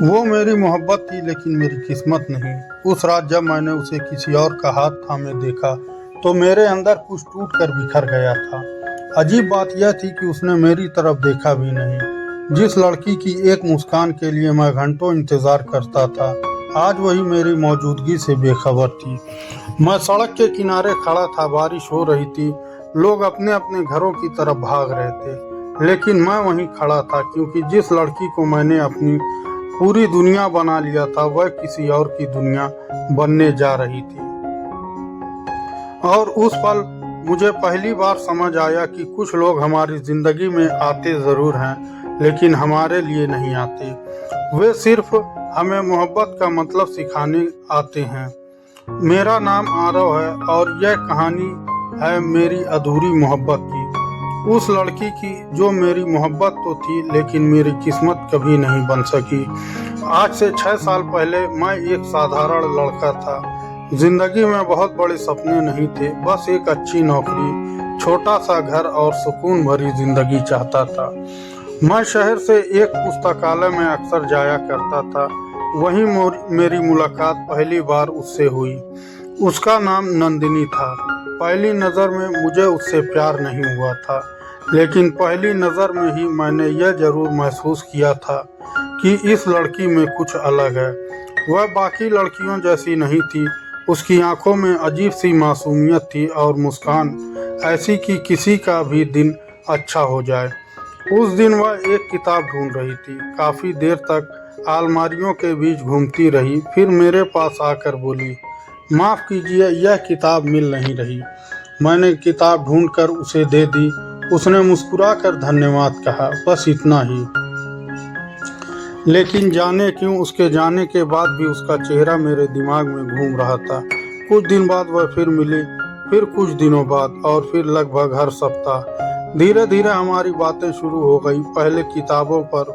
वो मेरी मोहब्बत थी लेकिन मेरी किस्मत नहीं। उस रात जब मैंने उसे किसी और का हाथ थामे देखा तो मेरे अंदर कुछ टूट कर बिखर गया था। अजीब बात यह थी कि उसने मेरी तरफ देखा भी नहीं। जिस लड़की की एक मुस्कान के लिए मैं घंटों इंतजार करता था, आज वही मेरी मौजूदगी से बेखबर थी। मैं सड़क के किनारे खड़ा था, बारिश हो रही थी, लोग अपने अपने घरों की तरफ भाग रहे थे, लेकिन मैं वहीं खड़ा था क्योंकि जिस लड़की को मैंने अपनी पूरी दुनिया बना लिया था वह किसी और की दुनिया बनने जा रही थी। और उस पल मुझे पहली बार समझ आया कि कुछ लोग हमारी जिंदगी में आते जरूर हैं लेकिन हमारे लिए नहीं आते। वे सिर्फ हमें मोहब्बत का मतलब सिखाने आते हैं। मेरा नाम आरव है और यह कहानी है मेरी अधूरी मोहब्बत की, उस लड़की की जो मेरी मोहब्बत तो थी लेकिन मेरी किस्मत कभी नहीं बन सकी। आज से 6 साल पहले मैं एक साधारण लड़का था। जिंदगी में बहुत बड़े सपने नहीं थे, बस एक अच्छी नौकरी, छोटा सा घर और सुकून भरी जिंदगी चाहता था। मैं शहर से एक पुस्तकालय में अक्सर जाया करता था। वहीं मेरी मुलाकात पहली बार उससे हुई। उसका नाम नंदिनी था। पहली नज़र में मुझे उससे प्यार नहीं हुआ था, लेकिन पहली नज़र में ही मैंने यह जरूर महसूस किया था कि इस लड़की में कुछ अलग है। वह बाकी लड़कियों जैसी नहीं थी। उसकी आंखों में अजीब सी मासूमियत थी और मुस्कान ऐसी कि किसी का भी दिन अच्छा हो जाए। उस दिन वह एक किताब ढूंढ रही थी। काफ़ी देर तक अलमारियों के बीच घूमती रही, फिर मेरे पास आकर बोली, माफ़ कीजिए, यह किताब मिल नहीं रही। मैंने किताब ढूंढकर उसे दे दी। उसने मुस्कुराकर धन्यवाद कहा, बस इतना ही। लेकिन जाने क्यों उसके जाने के बाद भी उसका चेहरा मेरे दिमाग में घूम रहा था। कुछ दिन बाद वह फिर मिली, फिर कुछ दिनों बाद, और फिर लगभग हर सप्ताह। धीरे धीरे हमारी बातें शुरू हो गई, पहले किताबों पर,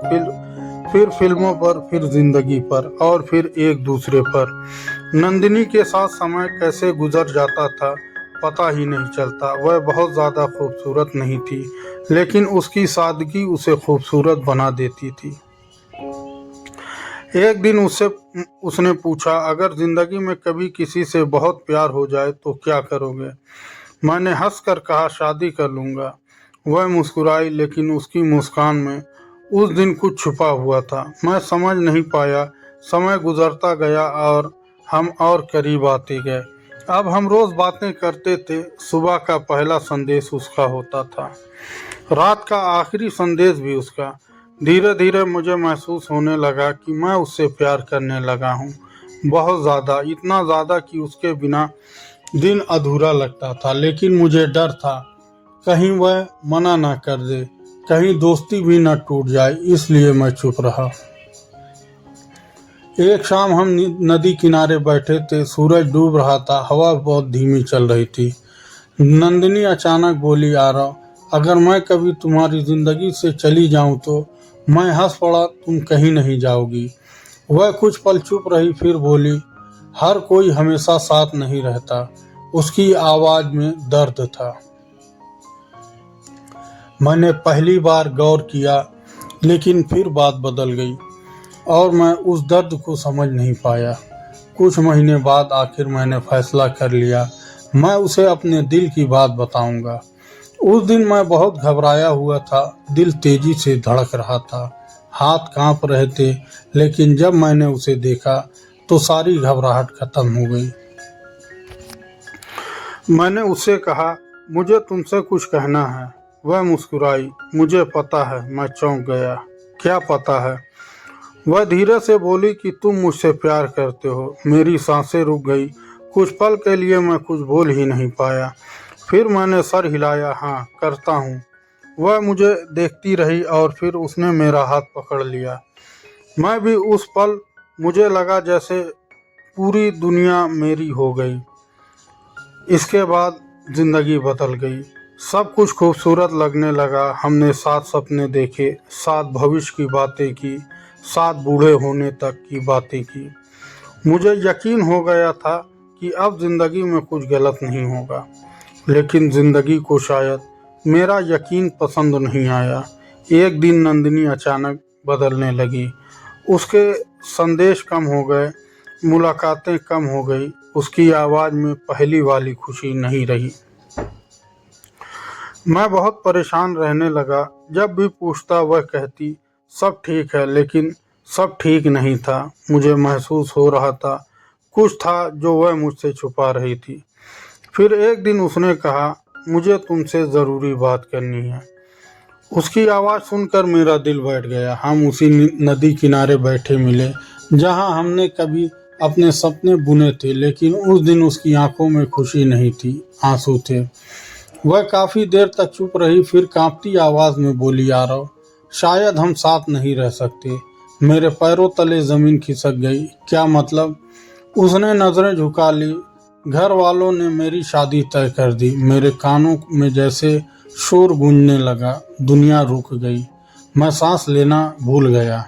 फिर फिल्मों पर, फिर जिंदगी पर और फिर एक दूसरे पर। नंदिनी के साथ समय कैसे गुजर जाता था पता ही नहीं चलता। वह बहुत ज़्यादा खूबसूरत नहीं थी, लेकिन उसकी सादगी उसे खूबसूरत बना देती थी। एक दिन उसने पूछा, अगर जिंदगी में कभी किसी से बहुत प्यार हो जाए तो क्या करोगे? मैंने हंसकर कहा, शादी कर लूँगा। वह मुस्कुराई, लेकिन उसकी मुस्कान में उस दिन कुछ छुपा हुआ था। मैं समझ नहीं पाया। समय गुजरता गया और हम और करीब आते गए। अब हम रोज़ बातें करते थे। सुबह का पहला संदेश उसका होता था, रात का आखिरी संदेश भी उसका। धीरे धीरे मुझे महसूस होने लगा कि मैं उससे प्यार करने लगा हूँ, बहुत ज़्यादा, इतना ज़्यादा कि उसके बिना दिन अधूरा लगता था। लेकिन मुझे डर था कहीं वह मना ना कर दे, कहीं दोस्ती भी न टूट जाए, इसलिए मैं चुप रहा। एक शाम हम नदी किनारे बैठे थे। सूरज डूब रहा था, हवा बहुत धीमी चल रही थी। नंदिनी अचानक बोली, आरव, अगर मैं कभी तुम्हारी जिंदगी से चली जाऊं तो? मैं हंस पड़ा, तुम कहीं नहीं जाओगी। वह कुछ पल चुप रही, फिर बोली, हर कोई हमेशा साथ नहीं रहता। उसकी आवाज में दर्द था। मैंने पहली बार गौर किया, लेकिन फिर बात बदल गई और मैं उस दर्द को समझ नहीं पाया। कुछ महीने बाद आखिर मैंने फैसला कर लिया, मैं उसे अपने दिल की बात बताऊंगा। उस दिन मैं बहुत घबराया हुआ था, दिल तेजी से धड़क रहा था, हाथ कांप रहे थे, लेकिन जब मैंने उसे देखा तो सारी घबराहट खत्म हो गई। मैंने उससे कहा, मुझे तुमसे कुछ कहना है। वह मुस्कुराई, मुझे पता है। मैं चौंक गया, क्या पता है? वह धीरे से बोली कि तुम मुझसे प्यार करते हो। मेरी सांसें रुक गई। कुछ पल के लिए मैं कुछ बोल ही नहीं पाया। फिर मैंने सर हिलाया, हाँ करता हूँ। वह मुझे देखती रही और फिर उसने मेरा हाथ पकड़ लिया। मैं भी उस पल मुझे लगा जैसे पूरी दुनिया मेरी हो गई। इसके बाद जिंदगी बदल गई। सब कुछ खूबसूरत लगने लगा। हमने साथ सपने देखे, साथ भविष्य की बातें की, साथ बूढ़े होने तक की बातें की। मुझे यकीन हो गया था कि अब जिंदगी में कुछ गलत नहीं होगा, लेकिन जिंदगी को शायद मेरा यकीन पसंद नहीं आया। एक दिन नंदिनी अचानक बदलने लगी। उसके संदेश कम हो गए, मुलाकातें कम हो गई, उसकी आवाज़ में पहली वाली खुशी नहीं रही। मैं बहुत परेशान रहने लगा। जब भी पूछता वह कहती सब ठीक है, लेकिन सब ठीक नहीं था। मुझे महसूस हो रहा था कुछ था जो वह मुझसे छुपा रही थी। फिर एक दिन उसने कहा, मुझे तुमसे ज़रूरी बात करनी है। उसकी आवाज़ सुनकर मेरा दिल बैठ गया। हम उसी नदी किनारे बैठे मिले जहां हमने कभी अपने सपने बुने थे, लेकिन उस दिन उसकी आंखों में खुशी नहीं थी, आंसू थे। वह काफ़ी देर तक चुप रही, फिर कांपती आवाज़ में बोली, आरव, शायद हम साथ नहीं रह सकते। मेरे पैरों तले ज़मीन खिसक गई। क्या मतलब? उसने नज़रें झुका ली। घर वालों ने मेरी शादी तय कर दी। मेरे कानों में जैसे शोर गूंजने लगा। दुनिया रुक गई। मैं सांस लेना भूल गया।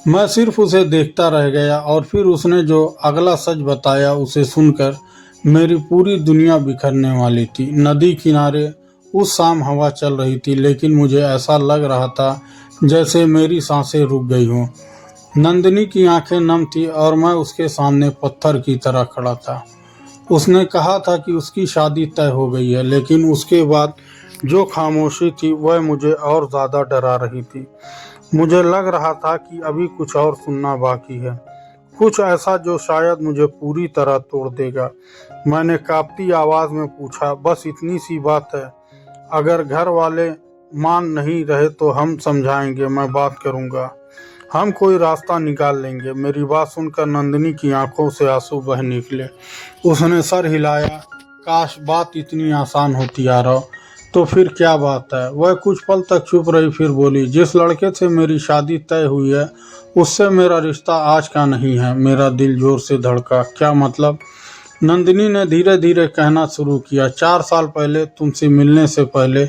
मैं सिर्फ उसे देखता रह गया और फिर उसने जो अगला सच बताया उसे सुनकर मेरी पूरी दुनिया बिखरने वाली थी। नदी किनारे उस शाम हवा चल रही थी, लेकिन मुझे ऐसा लग रहा था जैसे मेरी सांसें रुक गई हों। नंदिनी की आंखें नम थी और मैं उसके सामने पत्थर की तरह खड़ा था। उसने कहा था कि उसकी शादी तय हो गई है, लेकिन उसके बाद जो खामोशी थी वह मुझे और ज़्यादा डरा रही थी। मुझे लग रहा था कि अभी कुछ और सुनना बाकी है, कुछ ऐसा जो शायद मुझे पूरी तरह तोड़ देगा। मैंने कांपती आवाज़ में पूछा, बस इतनी सी बात है? अगर घर वाले मान नहीं रहे तो हम समझाएंगे, मैं बात करूंगा, हम कोई रास्ता निकाल लेंगे। मेरी बात सुनकर नंदिनी की आंखों से आंसू बह निकले। उसने सर हिलाया। काश बात इतनी आसान होती, आरव। तो फिर क्या बात है? वह कुछ पल तक चुप रही, फिर बोली, जिस लड़के से मेरी शादी तय हुई है उससे मेरा रिश्ता आज का नहीं है। मेरा दिल जोर से धड़का। क्या मतलब? नंदिनी ने धीरे धीरे कहना शुरू किया, 4 साल पहले तुमसे मिलने से पहले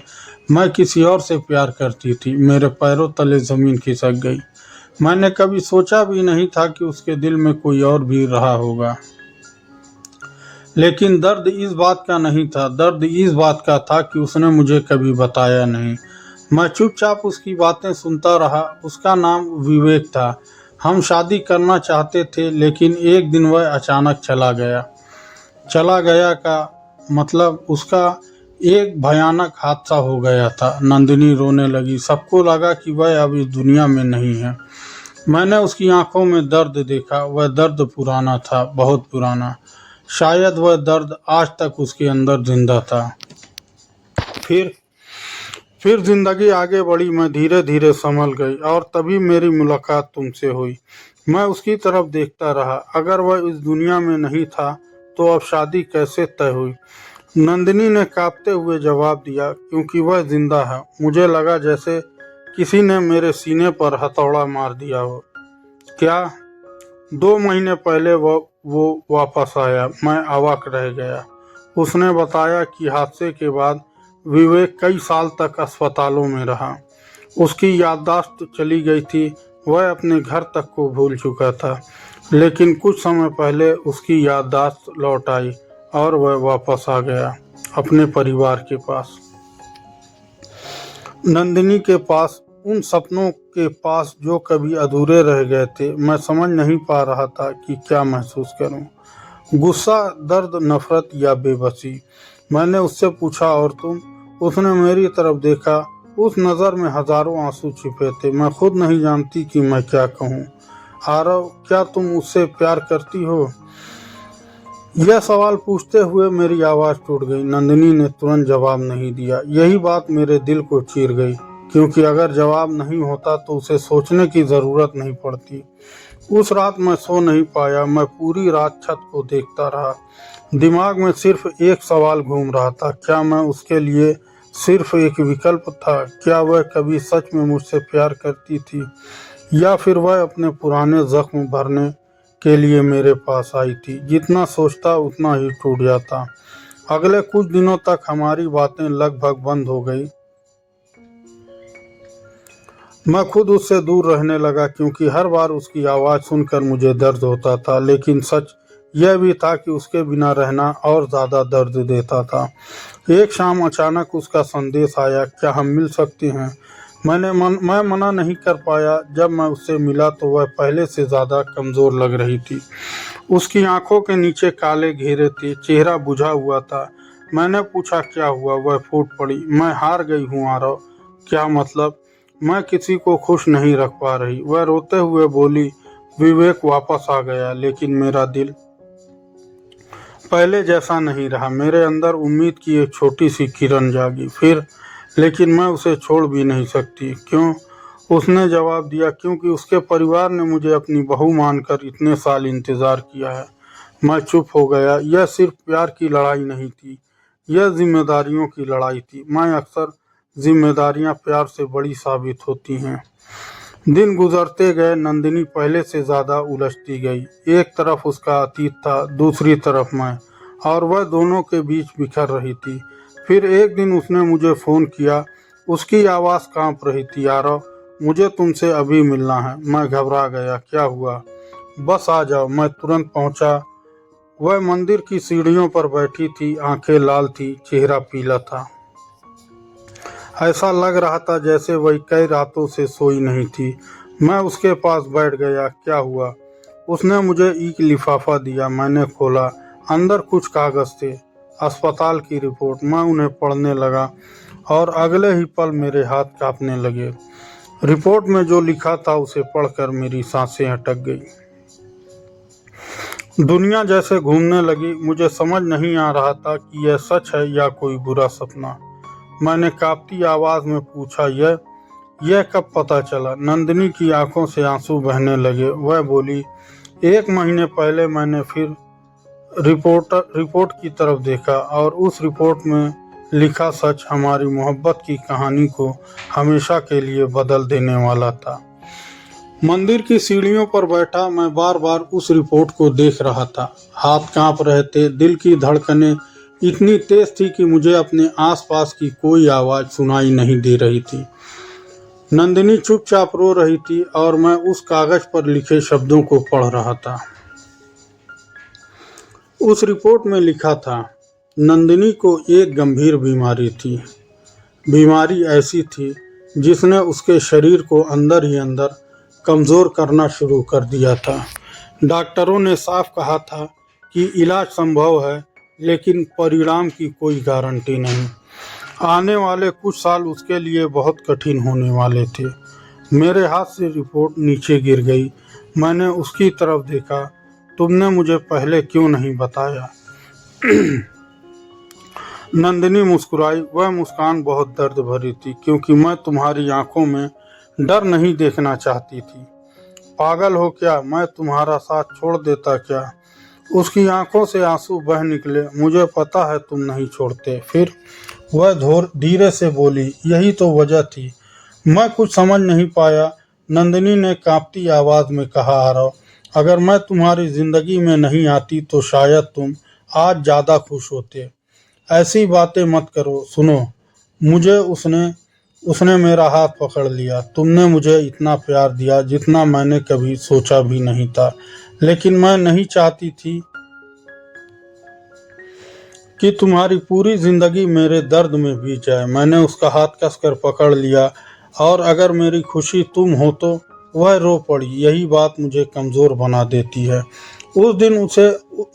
मैं किसी और से प्यार करती थी। मेरे पैरों तले जमीन खिसक गई। मैंने कभी सोचा भी नहीं था कि उसके दिल में कोई और भी रहा होगा। लेकिन दर्द इस बात का नहीं था, दर्द इस बात का था कि उसने मुझे कभी बताया नहीं। मैं चुपचाप उसकी बातें सुनता रहा। उसका नाम विवेक था। हम शादी करना चाहते थे, लेकिन एक दिन वह अचानक चला गया। चला गया का मतलब उसका एक भयानक हादसा हो गया था। नंदिनी रोने लगी। सबको लगा कि वह अब इस दुनिया में नहीं है। मैंने उसकी आंखों में दर्द देखा। वह दर्द पुराना था, बहुत पुराना। शायद वह दर्द आज तक उसके अंदर जिंदा था। फिर फिर जिंदगी आगे बढ़ी। मैं धीरे धीरे संभल गई और तभी मेरी मुलाकात तुमसे हुई। मैं उसकी तरफ देखता रहा। अगर वह इस दुनिया में नहीं था तो अब शादी कैसे तय हुई? नंदिनी ने कांपते हुए जवाब दिया, क्योंकि वह जिंदा है। मुझे लगा जैसे किसी ने मेरे सीने पर हथौड़ा मार दिया हो। क्या? 2 महीने पहले वो वापस आया। मैं अवाक रह गया। उसने बताया कि हादसे के बाद विवेक कई साल तक अस्पतालों में रहा। उसकी याददाश्त चली गई थी। वह अपने घर तक को भूल चुका था, लेकिन कुछ समय पहले उसकी याददाश्त लौट आई और वह वापस आ गया अपने परिवार के पास, नंदिनी के पास, उन सपनों के पास जो कभी अधूरे रह गए थे। मैं समझ नहीं पा रहा था कि क्या महसूस करूं, गुस्सा, दर्द, नफरत या बेबसी। मैंने उससे पूछा, और तुम? उसने मेरी तरफ देखा। उस नज़र में हजारों आंसू छिपे थे। मैं खुद नहीं जानती कि मैं क्या कहूँ। आरव, क्या तुम उससे प्यार करती हो? यह सवाल पूछते हुए मेरी आवाज़ टूट गई। नंदिनी ने तुरंत जवाब नहीं दिया। यही बात मेरे दिल को चीर गई, क्योंकि अगर जवाब नहीं होता तो उसे सोचने की ज़रूरत नहीं पड़ती। उस रात मैं सो नहीं पाया। मैं पूरी रात छत को देखता रहा। दिमाग में सिर्फ एक सवाल घूम रहा था, क्या मैं उसके लिए सिर्फ एक विकल्प था? क्या वह कभी सच में मुझसे प्यार करती थी, या फिर वह अपने पुराने जख्म भरने के लिए मेरे पास आई थी? जितना सोचता उतना ही टूट जाता। अगले कुछ दिनों तक हमारी बातें लगभग बंद हो गई। मैं खुद उससे दूर रहने लगा, क्योंकि हर बार उसकी आवाज़ सुनकर मुझे दर्द होता था। लेकिन सच यह भी था कि उसके बिना रहना और ज़्यादा दर्द देता था। एक शाम अचानक उसका संदेश आया, क्या हम मिल सकते हैं? मैं मना नहीं कर पाया। जब मैं उससे मिला तो वह पहले से ज़्यादा कमज़ोर लग रही थी। उसकी आंखों के नीचे काले घेरे थे, चेहरा बुझा हुआ था। मैंने पूछा क्या हुआ? वह फूट पड़ी, मैं हार गई हूँ आरव। क्या मतलब? मैं किसी को खुश नहीं रख पा रही। वह रोते हुए बोली, विवेक वापस आ गया, लेकिन मेरा दिल पहले जैसा नहीं रहा। मेरे अंदर उम्मीद की एक छोटी सी किरण जागी फिर, लेकिन मैं उसे छोड़ भी नहीं सकती। क्यों? उसने जवाब दिया, क्योंकि उसके परिवार ने मुझे अपनी बहू मानकर इतने साल इंतजार किया है। मैं चुप हो गया। यह सिर्फ प्यार की लड़ाई नहीं थी, यह जिम्मेदारियों की लड़ाई थी। मैं अक्सर जिम्मेदारियां प्यार से बड़ी साबित होती हैं। दिन गुजरते गए, नंदिनी पहले से ज्यादा उलझती गई। एक तरफ उसका अतीत था, दूसरी तरफ मैं, और वह दोनों के बीच बिखर रही थी। फिर एक दिन उसने मुझे फ़ोन किया। उसकी आवाज़ कांप रही थी, आरव मुझे तुमसे अभी मिलना है। मैं घबरा गया। क्या हुआ? बस आ जाओ। मैं तुरंत पहुंचा। वह मंदिर की सीढ़ियों पर बैठी थी, आंखें लाल थी, चेहरा पीला था। ऐसा लग रहा था जैसे वही कई रातों से सोई नहीं थी। मैं उसके पास बैठ गया। क्या हुआ? उसने मुझे एक लिफाफा दिया। मैंने खोला। अंदर कुछ कागज थे, अस्पताल की रिपोर्ट। मैं उन्हें पढ़ने लगा और अगले ही पल मेरे हाथ कांपने लगे। रिपोर्ट में जो लिखा था उसे पढ़कर मेरी सांसें अटक गई। दुनिया जैसे घूमने लगी। मुझे समझ नहीं आ रहा था कि यह सच है या कोई बुरा सपना। मैंने कांपती आवाज में पूछा, यह कब पता चला? नंदिनी की आंखों से आंसू बहने लगे। वह बोली, 1 महीने पहले मैंने फिर रिपोर्ट की तरफ देखा और उस रिपोर्ट में लिखा सच हमारी मोहब्बत की कहानी को हमेशा के लिए बदल देने वाला था। मंदिर की सीढ़ियों पर बैठा मैं बार बार उस रिपोर्ट को देख रहा था। हाथ कांप रहे थे, दिल की धड़कनें इतनी तेज थी कि मुझे अपने आसपास की कोई आवाज़ सुनाई नहीं दे रही थी। नंदिनी चुपचाप रो रही थी और मैं उस कागज पर लिखे शब्दों को पढ़ रहा था। उस रिपोर्ट में लिखा था, नंदिनी को एक गंभीर बीमारी थी। बीमारी ऐसी थी जिसने उसके शरीर को अंदर ही अंदर कमज़ोर करना शुरू कर दिया था। डॉक्टरों ने साफ कहा था कि इलाज संभव है, लेकिन परिणाम की कोई गारंटी नहीं। आने वाले कुछ साल उसके लिए बहुत कठिन होने वाले थे। मेरे हाथ से रिपोर्ट नीचे गिर गई। मैंने उसकी तरफ देखा। तुमने मुझे पहले क्यों नहीं बताया? नंदिनी मुस्कुराई। वह मुस्कान बहुत दर्द भरी थी, क्योंकि मैं तुम्हारी आंखों में डर नहीं देखना चाहती थी। पागल हो क्या? मैं तुम्हारा साथ छोड़ देता क्या? उसकी आंखों से आंसू बह निकले। मुझे पता है तुम नहीं छोड़ते। फिर वह धीरे से बोली, यही तो वजह थी। मैं कुछ समझ नहीं पाया। नंदिनी ने कांपती आवाज में कहा, आरव अगर मैं तुम्हारी जिंदगी में नहीं आती तो शायद तुम आज ज्यादा खुश होते। ऐसी बातें मत करो। सुनो, मुझे उसने उसने मेरा हाथ पकड़ लिया। तुमने मुझे इतना प्यार दिया जितना मैंने कभी सोचा भी नहीं था, लेकिन मैं नहीं चाहती थी कि तुम्हारी पूरी जिंदगी मेरे दर्द में बीत जाए। मैंने उसका हाथ कसकर पकड़ लिया, और अगर मेरी खुशी तुम हो तो। वह रो पड़ी। यही बात मुझे कमज़ोर बना देती है। उस दिन उसे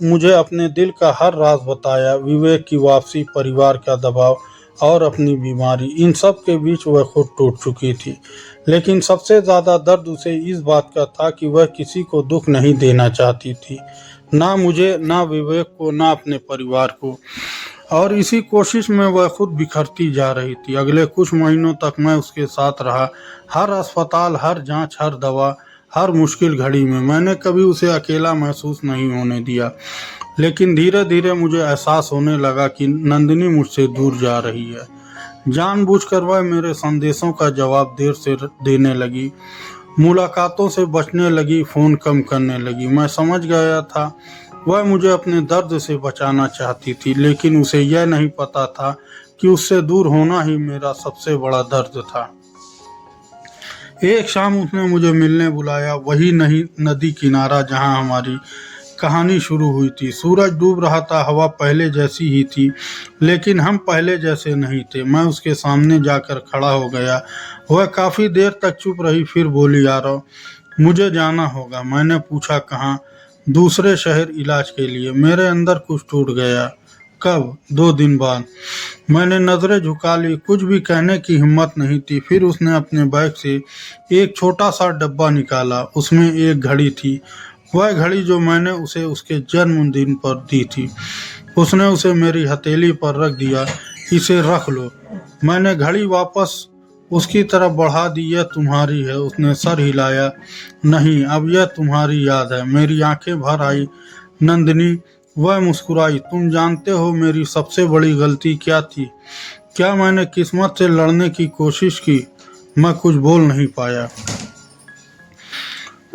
मुझे अपने दिल का हर राज बताया। विवेक की वापसी, परिवार का दबाव और अपनी बीमारी, इन सब के बीच वह खुद टूट चुकी थी। लेकिन सबसे ज़्यादा दर्द उसे इस बात का था कि वह किसी को दुख नहीं देना चाहती थी, ना मुझे, ना विवेक को, ना अपने परिवार को। और इसी कोशिश में वह खुद बिखरती जा रही थी। अगले कुछ महीनों तक मैं उसके साथ रहा। हर अस्पताल, हर जांच, हर दवा, हर मुश्किल घड़ी में मैंने कभी उसे अकेला महसूस नहीं होने दिया। लेकिन धीरे धीरे मुझे एहसास होने लगा कि नंदिनी मुझसे दूर जा रही है। जानबूझकर वह मेरे संदेशों का जवाब देर से देने लगी, मुलाकातों से बचने लगी, फ़ोन कम करने लगी। मैं समझ गया था वह मुझे अपने दर्द से बचाना चाहती थी, लेकिन उसे यह नहीं पता था कि उससे दूर होना ही मेरा सबसे बड़ा दर्द था। एक शाम उसने मुझे मिलने बुलाया, वही नहीं नदी किनारा जहां हमारी कहानी शुरू हुई थी। सूरज डूब रहा था, हवा पहले जैसी ही थी, लेकिन हम पहले जैसे नहीं थे। मैं उसके सामने जाकर खड़ा हो गया। वह काफ़ी देर तक चुप रही, फिर बोली, यारो, मुझे जाना होगा। मैंने पूछा, कहाँ? दूसरे शहर, इलाज के लिए। मेरे अंदर कुछ टूट गया। कब? 2 दिन बाद। मैंने नज़रें झुका ली, कुछ भी कहने की हिम्मत नहीं थी। फिर उसने अपने बैग से एक छोटा सा डब्बा निकाला। उसमें एक घड़ी थी, वह घड़ी जो मैंने उसे उसके जन्मदिन पर दी थी। उसने उसे मेरी हथेली पर रख दिया। इसे रख लो। मैंने घड़ी वापस उसकी तरफ बढ़ा दी। यह तुम्हारी है। उसने सर हिलाया। नहीं, अब यह तुम्हारी याद है। मेरी आंखें भर आई। नंदिनी, वह मुस्कुराई। तुम जानते हो मेरी सबसे बड़ी गलती क्या थी? क्या मैंने किस्मत से लड़ने की कोशिश की? मैं कुछ बोल नहीं पाया।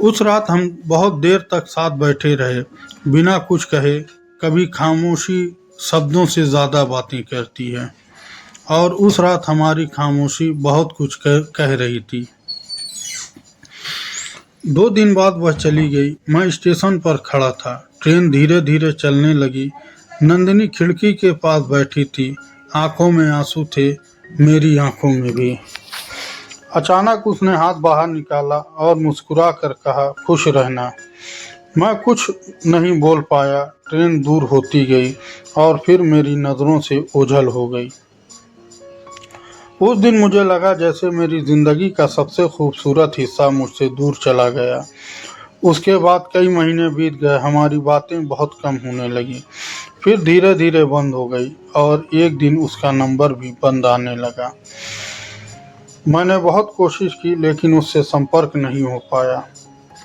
उस रात हम बहुत देर तक साथ बैठे रहे, बिना कुछ कहे। कभी खामोशी शब्दों से ज़्यादा बातें करती है, और उस रात हमारी खामोशी बहुत कुछ कह रही थी। 2 दिन बाद वह चली गई। मैं स्टेशन पर खड़ा था। ट्रेन धीरे धीरे चलने लगी। नंदिनी खिड़की के पास बैठी थी। आंखों में आंसू थे, मेरी आंखों में भी। अचानक उसने हाथ बाहर निकाला और मुस्कुरा कर कहा, खुश रहना। मैं कुछ नहीं बोल पाया। ट्रेन दूर होती गई और फिर मेरी नज़रों से ओझल हो गई। उस दिन मुझे लगा जैसे मेरी जिंदगी का सबसे खूबसूरत हिस्सा मुझसे दूर चला गया। उसके बाद कई महीने बीत गए। हमारी बातें बहुत कम होने लगी, फिर धीरे धीरे बंद हो गई, और एक दिन उसका नंबर भी बंद आने लगा। मैंने बहुत कोशिश की, लेकिन उससे संपर्क नहीं हो पाया।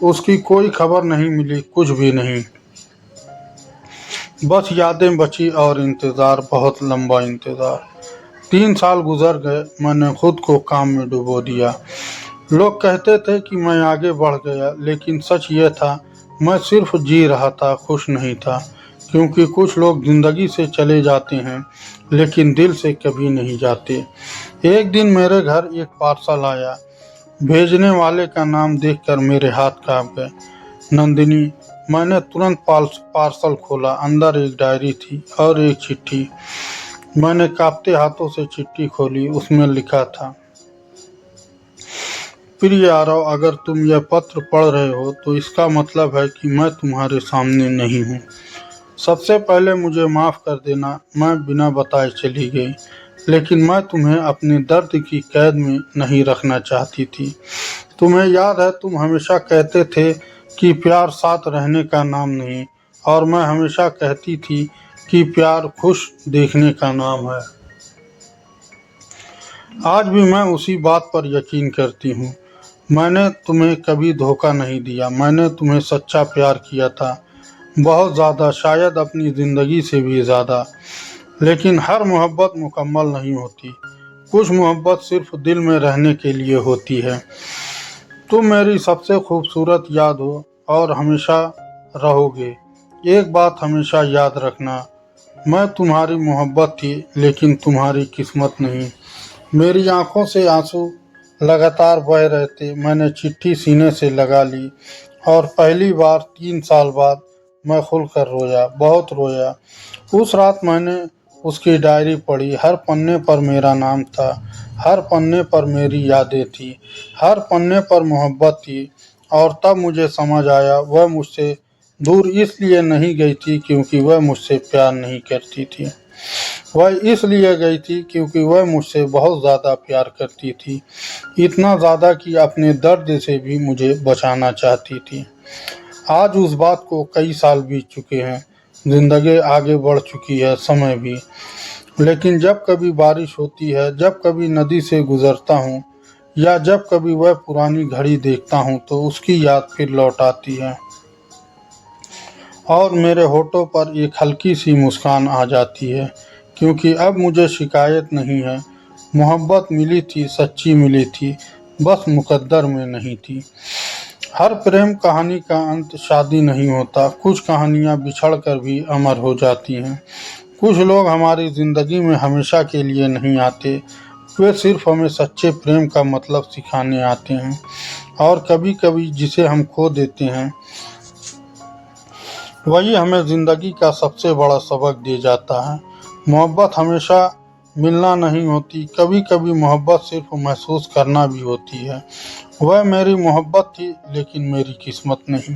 उसकी कोई खबर नहीं मिली, कुछ भी नहीं। बस यादें बची और इंतज़ार, बहुत लंबा इंतज़ार। 3 साल गुजर गए। मैंने खुद को काम में डुबो दिया। लोग कहते थे कि मैं आगे बढ़ गया, लेकिन सच ये था, मैं सिर्फ जी रहा था, खुश नहीं था। क्योंकि कुछ लोग जिंदगी से चले जाते हैं, लेकिन दिल से कभी नहीं जाते। एक दिन मेरे घर एक पार्सल आया। भेजने वाले का नाम देखकर मेरे हाथ कांप गए। नंदिनी। मैंने तुरंत पार्सल खोला। अंदर एक डायरी थी और एक चिट्ठी। मैंने कांपते हाथों से चिट्ठी खोली। उसमें लिखा था, प्रिय आरव, अगर तुम यह पत्र पढ़ रहे हो तो इसका मतलब है कि मैं तुम्हारे सामने नहीं हूँ। सबसे पहले मुझे माफ़ कर देना, मैं बिना बताए चली गई, लेकिन मैं तुम्हें अपने दर्द की कैद में नहीं रखना चाहती थी। तुम्हें याद है, तुम हमेशा कहते थे कि प्यार साथ रहने का नाम नहीं, और मैं हमेशा कहती थी कि प्यार खुश देखने का नाम है। आज भी मैं उसी बात पर यकीन करती हूँ। मैंने तुम्हें कभी धोखा नहीं दिया। मैंने तुम्हें सच्चा प्यार किया था, बहुत ज़्यादा, शायद अपनी ज़िंदगी से भी ज़्यादा। लेकिन हर मोहब्बत मुकम्मल नहीं होती। कुछ मोहब्बत सिर्फ दिल में रहने के लिए होती है। तुम मेरी सबसे खूबसूरत याद हो और हमेशा रहोगे। एक बात हमेशा याद रखना, मैं तुम्हारी मोहब्बत थी, लेकिन तुम्हारी किस्मत नहीं। मेरी आंखों से आंसू लगातार बह रहे थे। मैंने चिट्ठी सीने से लगा ली, और पहली बार 3 साल बाद मैं खुलकर रोया, बहुत रोया। उस रात मैंने उसकी डायरी पढ़ी। हर पन्ने पर मेरा नाम था, हर पन्ने पर मेरी यादें थी, हर पन्ने पर मोहब्बत थी। और तब मुझे समझ आया, वह मुझसे दूर इसलिए नहीं गई थी क्योंकि वह मुझसे प्यार नहीं करती थी। वह इसलिए गई थी क्योंकि वह मुझसे बहुत ज़्यादा प्यार करती थी, इतना ज़्यादा कि अपने दर्द से भी मुझे बचाना चाहती थी। आज उस बात को कई साल बीत चुके हैं, ज़िंदगी आगे बढ़ चुकी है, समय भी। लेकिन जब कभी बारिश होती है, जब कभी नदी से गुज़रता हूँ, या जब कभी वह पुरानी घड़ी देखता हूँ, तो उसकी याद फिर लौट आती है, और मेरे होठों पर एक हल्की सी मुस्कान आ जाती है। क्योंकि अब मुझे शिकायत नहीं है। मोहब्बत मिली थी, सच्ची मिली थी, बस मुकद्दर में नहीं थी। हर प्रेम कहानी का अंत शादी नहीं होता। कुछ कहानियाँ बिछड़ कर भी अमर हो जाती हैं। कुछ लोग हमारी ज़िंदगी में हमेशा के लिए नहीं आते, वे सिर्फ हमें सच्चे प्रेम का मतलब सिखाने आते हैं। और कभी कभी जिसे हम खो देते हैं, वही हमें ज़िंदगी का सबसे बड़ा सबक दे जाता है। मोहब्बत हमेशा मिलना नहीं होती, कभी कभी मोहब्बत सिर्फ महसूस करना भी होती है। वह मेरी मोहब्बत थी लेकिन मेरी किस्मत नहीं।